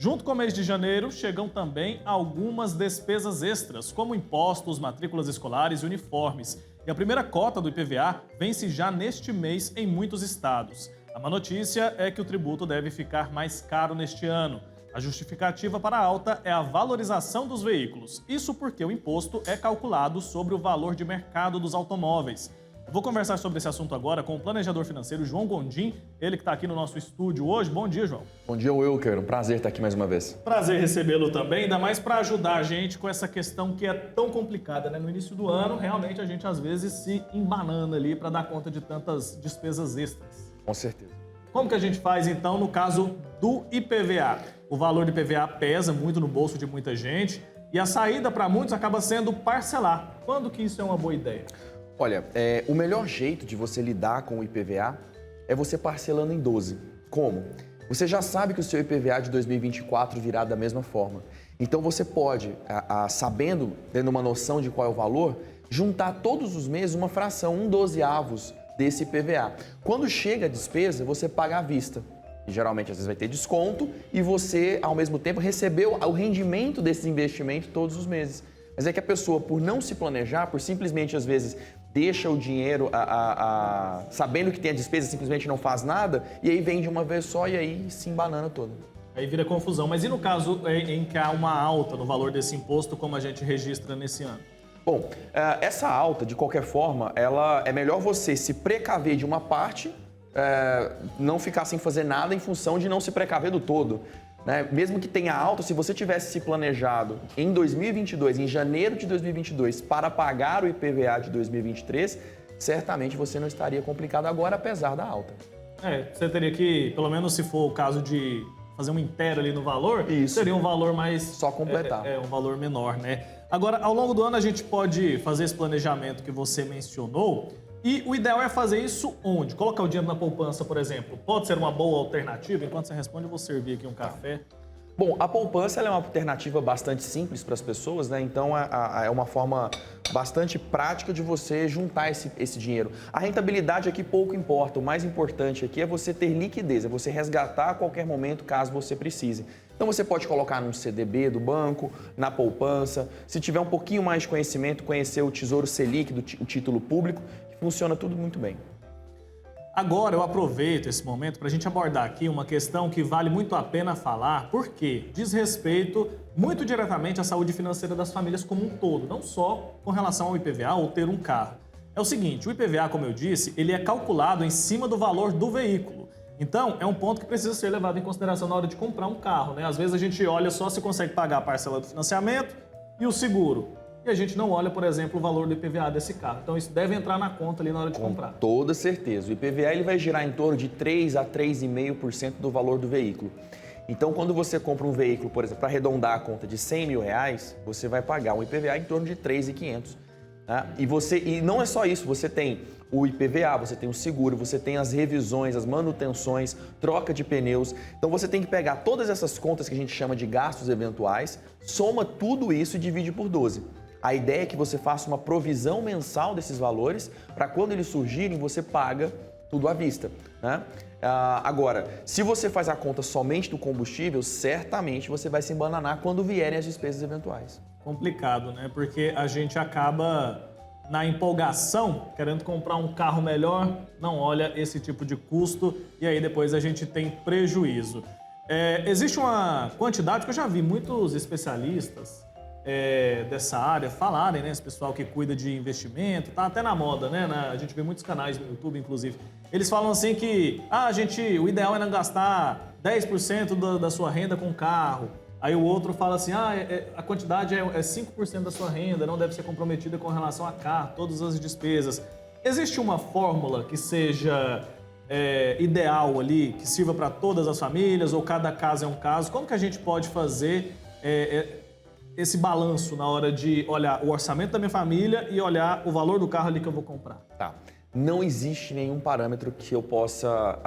Junto com o mês de janeiro, chegam também algumas despesas extras, como impostos, matrículas escolares e uniformes. E a primeira cota do IPVA vence já neste mês em muitos estados. A má notícia é que o tributo deve ficar mais caro neste ano. A justificativa para a alta é a valorização dos veículos. Isso porque o imposto é calculado sobre o valor de mercado dos automóveis. Eu vou conversar sobre esse assunto agora com o planejador financeiro João Gondim, ele que está aqui no nosso estúdio hoje. Bom dia, João. Bom dia, Wilker. Um prazer estar aqui mais uma vez. Prazer recebê-lo também, ainda mais para ajudar a gente com essa questão que é tão complicada, né? No início do ano, realmente a gente às vezes se embanana ali para dar conta de tantas despesas extras. Com certeza. Como que a gente faz então no caso do IPVA? O valor do IPVA pesa muito no bolso de muita gente e a saída para muitos acaba sendo parcelar. Quando que isso é uma boa ideia? Olha, o melhor jeito de você lidar com o IPVA é você parcelando em 12. Como? Você já sabe que o seu IPVA de 2024 virá da mesma forma. Então você pode, sabendo, tendo uma noção de qual é o valor, juntar todos os meses uma fração, 1/12 desse IPVA. Quando chega a despesa, você paga à vista. E geralmente, às vezes, vai ter desconto e você, ao mesmo tempo, recebeu o rendimento desse investimento todos os meses. Mas é que a pessoa, por não se planejar, por simplesmente, às vezes, deixa o dinheiro sabendo que tem a despesa, simplesmente não faz nada, e aí vem de uma vez só e aí se embanana toda. Aí vira confusão. Mas e no caso em que há uma alta no valor desse imposto, como a gente registra nesse ano? Bom, essa alta, de qualquer forma, ela é melhor você se precaver de uma parte, não ficar sem fazer nada em função de não se precaver do todo. Né? Mesmo que tenha alta, se você tivesse se planejado em 2022, em janeiro de 2022, para pagar o IPVA de 2023, certamente você não estaria complicado agora, apesar da alta. Você teria que, pelo menos se for o caso de fazer um inteiro ali no valor, Isso. seria um valor mais... Só completar. Um valor menor, né? Agora, ao longo do ano, a gente pode fazer esse planejamento que você mencionou. E o ideal é fazer isso onde? Colocar o dinheiro na poupança, por exemplo. Pode ser uma boa alternativa? Enquanto você responde, eu vou servir aqui um café. Bom, a poupança ela é uma alternativa bastante simples para as pessoas, né? Então é uma forma bastante prática de você juntar esse dinheiro. A rentabilidade aqui pouco importa, o mais importante aqui é você ter liquidez, é você resgatar a qualquer momento caso você precise. Então você pode colocar num CDB do banco, na poupança, se tiver um pouquinho mais de conhecimento, conhecer o Tesouro Selic, o título público, que funciona tudo muito bem. Agora eu aproveito esse momento para a gente abordar aqui uma questão que vale muito a pena falar, porque diz respeito muito diretamente à saúde financeira das famílias como um todo, não só com relação ao IPVA ou ter um carro. É o seguinte, o IPVA, como eu disse, ele é calculado em cima do valor do veículo. Então, é um ponto que precisa ser levado em consideração na hora de comprar um carro, né? Às vezes a gente olha só se consegue pagar a parcela do financiamento e o seguro. E a gente não olha, por exemplo, o valor do IPVA desse carro. Então, isso deve entrar na conta ali na hora de comprar. Com toda certeza. O IPVA ele vai girar em torno de 3 a 3,5% do valor do veículo. Então, quando você compra um veículo, por exemplo, para arredondar a conta de R$100 mil, você vai pagar um IPVA em torno de 3.500. Tá? E não é só isso, você tem o IPVA, você tem o seguro, você tem as revisões, as manutenções, troca de pneus. Então você tem que pegar todas essas contas que a gente chama de gastos eventuais, soma tudo isso e divide por 12. A ideia é que você faça uma provisão mensal desses valores para quando eles surgirem você paga tudo à vista. Né? Agora, se você faz a conta somente do combustível, certamente você vai se embananar quando vierem as despesas eventuais. Complicado, né? Porque a gente acaba, na empolgação, querendo comprar um carro melhor, não olha esse tipo de custo e aí depois a gente tem prejuízo. Existe uma quantidade que eu já vi muitos especialistas dessa área falarem, né? Esse pessoal que cuida de investimento, tá até na moda, né? A gente vê muitos canais no YouTube, inclusive. Eles falam assim que o ideal é não gastar 10% da sua renda com carro. Aí o outro fala assim, a quantidade é 5% da sua renda, não deve ser comprometida com relação a carro, todas as despesas. Existe uma fórmula que seja ideal ali, que sirva para todas as famílias, ou cada caso é um caso? Como que a gente pode fazer esse balanço na hora de olhar o orçamento da minha família e olhar o valor do carro ali que eu vou comprar? Tá. Não existe nenhum parâmetro que eu possa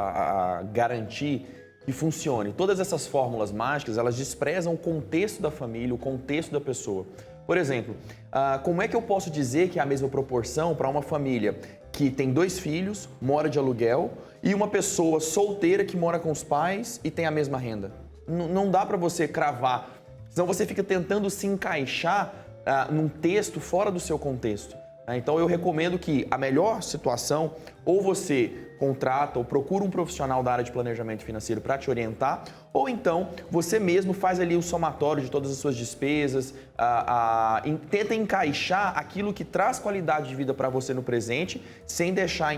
garantir que funcione. Todas essas fórmulas mágicas, elas desprezam o contexto da família, o contexto da pessoa. Por exemplo, como é que eu posso dizer que é a mesma proporção para uma família que tem 2 filhos, mora de aluguel, e uma pessoa solteira que mora com os pais e tem a mesma renda? Não dá para você cravar, senão você fica tentando se encaixar num texto fora do seu contexto. Então eu recomendo que a melhor situação, ou você contrata ou procura um profissional da área de planejamento financeiro para te orientar, ou então você mesmo faz ali o somatório de todas as suas despesas, tenta encaixar aquilo que traz qualidade de vida para você no presente, sem deixar,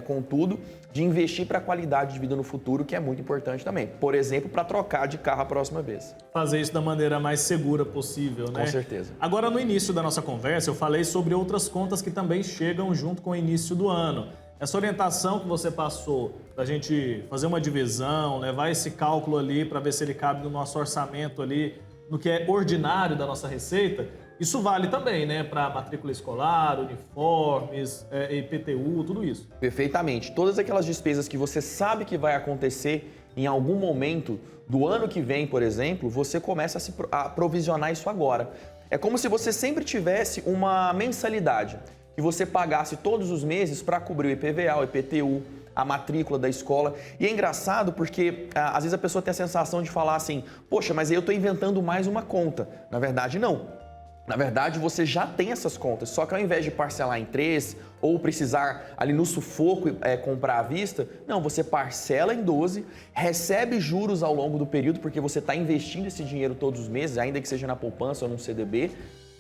contudo, de investir para a qualidade de vida no futuro, que é muito importante também. Por exemplo, para trocar de carro a próxima vez. Fazer isso da maneira mais segura possível, né? Com certeza. Agora, no início da nossa conversa, eu falei sobre outras contas que também chegam junto com o início do ano. Essa orientação que você passou da gente fazer uma divisão, levar esse cálculo ali para ver se ele cabe no nosso orçamento ali, no que é ordinário da nossa receita, isso vale também, né? Para matrícula escolar, uniformes, IPTU, tudo isso. Perfeitamente. Todas aquelas despesas que você sabe que vai acontecer em algum momento do ano que vem, por exemplo, você começa a provisionar isso agora. É como se você sempre tivesse uma mensalidade que você pagasse todos os meses para cobrir o IPVA, o IPTU, a matrícula da escola. E é engraçado porque às vezes a pessoa tem a sensação de falar assim, poxa, mas aí eu estou inventando mais uma conta. Na verdade, não. Na verdade, você já tem essas contas, só que ao invés de parcelar em 3 ou precisar ali no sufoco comprar à vista, não, você parcela em 12, recebe juros ao longo do período, porque você está investindo esse dinheiro todos os meses, ainda que seja na poupança ou num CDB,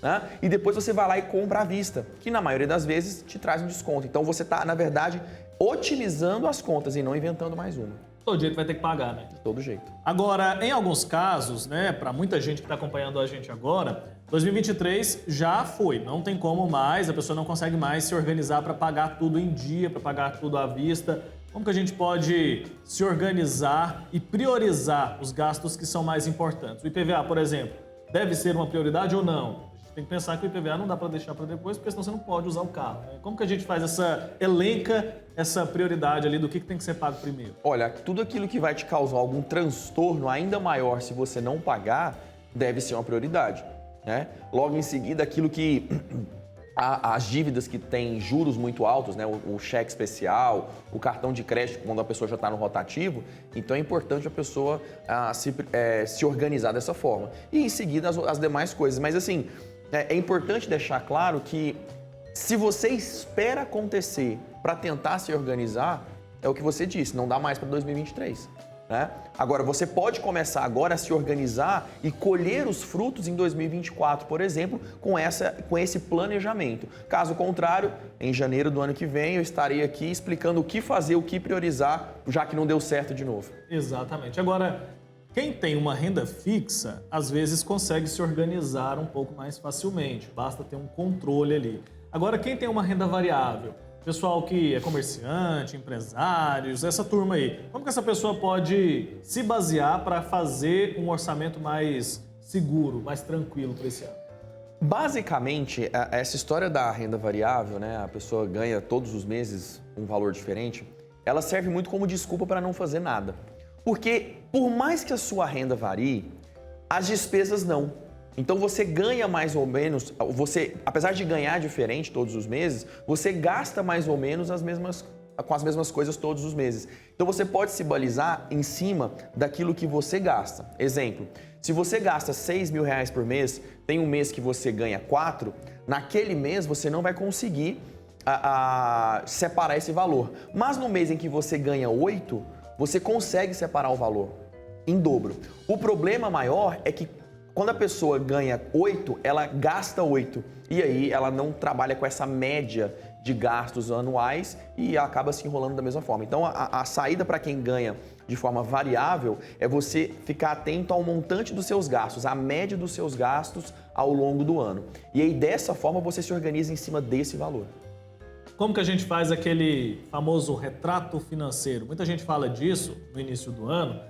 né? E depois você vai lá e compra à vista, que na maioria das vezes te traz um desconto. Então você está, na verdade, otimizando as contas e não inventando mais uma. Todo jeito vai ter que pagar, né? De todo jeito. Agora, em alguns casos, né, para muita gente que está acompanhando a gente agora, 2023 já foi, não tem como mais, a pessoa não consegue mais se organizar para pagar tudo em dia, para pagar tudo à vista. Como que a gente pode se organizar e priorizar os gastos que são mais importantes? O IPVA, por exemplo, deve ser uma prioridade ou não? Tem que pensar que o IPVA não dá para deixar para depois, porque senão você não pode usar o carro, né? Como que a gente faz elenca essa prioridade ali do que tem que ser pago primeiro? Olha, tudo aquilo que vai te causar algum transtorno ainda maior se você não pagar, deve ser uma prioridade, né? Logo em seguida, aquilo que as dívidas que têm juros muito altos, né? O cheque especial, o cartão de crédito, quando a pessoa já está no rotativo, então é importante a pessoa se organizar dessa forma. E em seguida as demais coisas. Mas assim, é importante deixar claro que se você espera acontecer para tentar se organizar, é o que você disse, não dá mais para 2023. Né? Agora, você pode começar agora a se organizar e colher os frutos em 2024, por exemplo, com esse planejamento. Caso contrário, em janeiro do ano que vem, eu estarei aqui explicando o que fazer, o que priorizar, já que não deu certo de novo. Exatamente. Agora, quem tem uma renda fixa, às vezes consegue se organizar um pouco mais facilmente, basta ter um controle ali. Agora, quem tem uma renda variável, pessoal que é comerciante, empresários, essa turma aí, como que essa pessoa pode se basear para fazer um orçamento mais seguro, mais tranquilo para esse ano? Basicamente, essa história da renda variável, né, a pessoa ganha todos os meses um valor diferente, ela serve muito como desculpa para não fazer nada. Porque por mais que a sua renda varie, as despesas não. Então você ganha mais ou menos, apesar de ganhar diferente todos os meses, você gasta mais ou menos com as mesmas coisas todos os meses. Então você pode se balizar em cima daquilo que você gasta. Exemplo, se você gasta R$6.000 por mês, tem um mês que você ganha 4, naquele mês você não vai conseguir separar esse valor. Mas no mês em que você ganha 8, você consegue separar o valor em dobro. O problema maior é que quando a pessoa ganha 8, ela gasta 8. E aí ela não trabalha com essa média de gastos anuais e acaba se enrolando da mesma forma. Então a saída para quem ganha de forma variável é você ficar atento ao montante dos seus gastos, à média dos seus gastos ao longo do ano. E aí dessa forma você se organiza em cima desse valor. Como que a gente faz aquele famoso retrato financeiro? Muita gente fala disso no início do ano.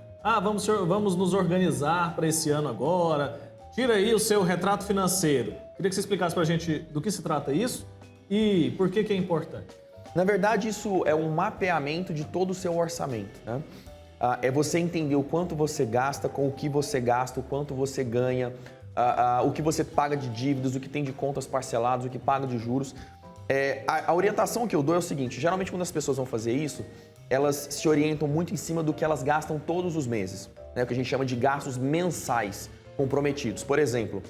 Vamos nos organizar para esse ano agora. Tira aí o seu retrato financeiro. Queria que você explicasse para a gente do que se trata isso e por que é importante. Na verdade, isso é um mapeamento de todo o seu orçamento, né? É você entender o quanto você gasta, com o que você gasta, o quanto você ganha, o que você paga de dívidas, o que tem de contas parceladas, o que paga de juros. A orientação que eu dou é o seguinte, geralmente quando as pessoas vão fazer isso, elas se orientam muito em cima do que elas gastam todos os meses. né, o que a gente chama de gastos mensais comprometidos. Por exemplo,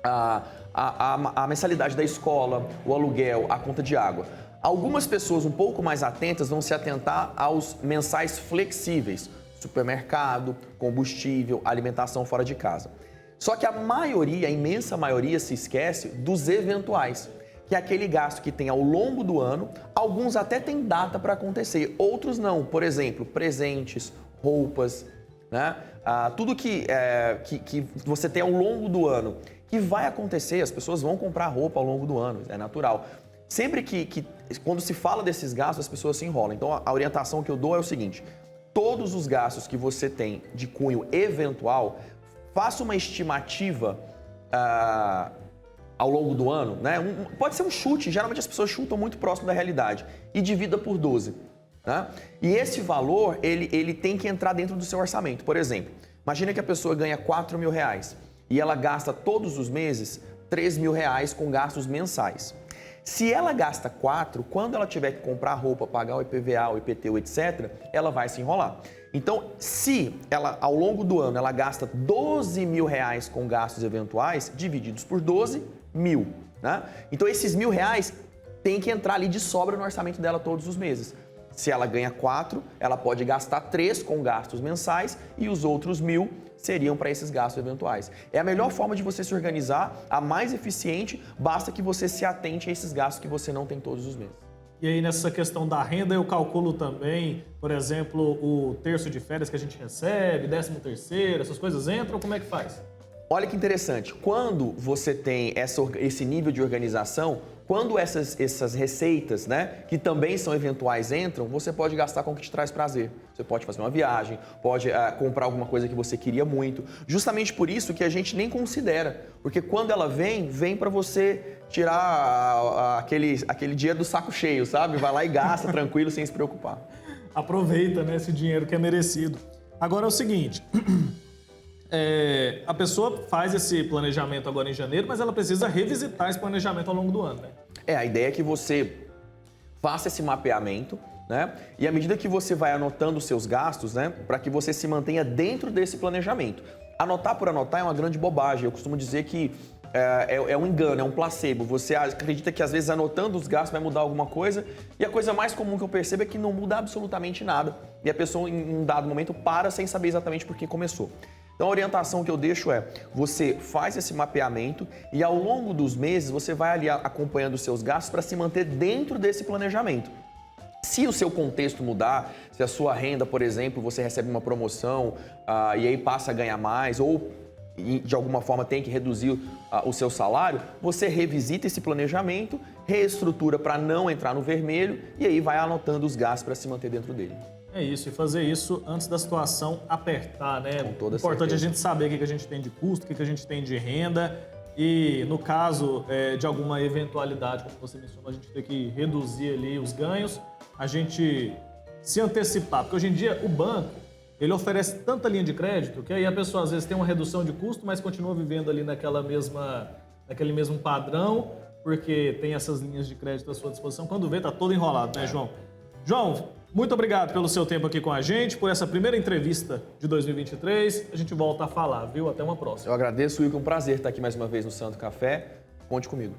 a mensalidade da escola, o aluguel, a conta de água. Algumas pessoas um pouco mais atentas vão se atentar aos mensais flexíveis, supermercado, combustível, alimentação fora de casa. Só que a maioria, a imensa maioria, se esquece dos eventuais, que é aquele gasto que tem ao longo do ano, alguns até têm data para acontecer, outros não. Por exemplo, presentes, roupas, né? Tudo que você tem ao longo do ano, que vai acontecer, as pessoas vão comprar roupa ao longo do ano, é natural. Sempre quando se fala desses gastos, as pessoas se enrolam. Então, a orientação que eu dou é o seguinte: todos os gastos que você tem de cunho eventual, faça uma estimativa ao longo do ano, né? Pode ser um chute, geralmente as pessoas chutam muito próximo da realidade, e divida por 12. Tá? E esse valor, ele tem que entrar dentro do seu orçamento. Por exemplo, imagina que a pessoa ganha R$4.000 e ela gasta todos os meses R$3.000 com gastos mensais. Se ela gasta 4, quando ela tiver que comprar roupa, pagar o IPVA, o IPTU, etc., ela vai se enrolar. Então, se ela, ao longo do ano, ela gasta R$12.000 com gastos eventuais, divididos por 12, 1.000. Né? Então, esses R$1.000 tem que entrar ali de sobra no orçamento dela todos os meses. Se ela ganha 4, ela pode gastar 3 com gastos mensais e os outros 1.000 seriam para esses gastos eventuais. É a melhor forma de você se organizar, a mais eficiente, basta que você se atente a esses gastos que você não tem todos os meses. E aí, nessa questão da renda, eu calculo também, por exemplo, o terço de férias que a gente recebe, 13º, essas coisas entram, como é que faz? Olha que interessante, quando você tem esse nível de organização, quando essas receitas, né, que também são eventuais, entram, você pode gastar com o que te traz prazer. Você pode fazer uma viagem, pode comprar alguma coisa que você queria muito. Justamente por isso que a gente nem considera, porque quando ela vem para você tirar aquele dinheiro do saco cheio, sabe? Vai lá e gasta tranquilo, sem se preocupar. Aproveita, né, esse dinheiro que é merecido. Agora é o seguinte... a pessoa faz esse planejamento agora em janeiro, mas ela precisa revisitar esse planejamento ao longo do ano, né? A ideia é que você faça esse mapeamento, né? E à medida que você vai anotando os seus gastos, né? Para que você se mantenha dentro desse planejamento. Anotar por anotar é uma grande bobagem. Eu costumo dizer que é um engano, é um placebo. Você acredita que às vezes anotando os gastos vai mudar alguma coisa e a coisa mais comum que eu percebo é que não muda absolutamente nada. E a pessoa em um dado momento para sem saber exatamente por que começou. Então a orientação que eu deixo é, você faz esse mapeamento e ao longo dos meses você vai ali acompanhando os seus gastos para se manter dentro desse planejamento. Se o seu contexto mudar, se a sua renda, por exemplo, você recebe uma promoção e aí passa a ganhar mais ou de alguma forma tem que reduzir o seu salário, você revisita esse planejamento, reestrutura para não entrar no vermelho e aí vai anotando os gastos para se manter dentro dele. É isso, e fazer isso antes da situação apertar, né? Com toda Importante certeza. a gente saber o que a gente tem de custo, o que a gente tem de renda e, no caso de alguma eventualidade, como você mencionou, a gente tem que reduzir ali os ganhos, a gente se antecipar, porque hoje em dia o banco, ele oferece tanta linha de crédito que aí a pessoa às vezes tem uma redução de custo, mas continua vivendo ali naquele mesmo padrão, porque tem essas linhas de crédito à sua disposição. Quando vê, tá todo enrolado, né, João? João, muito obrigado pelo seu tempo aqui com a gente, por essa primeira entrevista de 2023. A gente volta a falar, viu? Até uma próxima. Eu agradeço, Will, que é um prazer estar aqui mais uma vez no Santo Café. Conte comigo.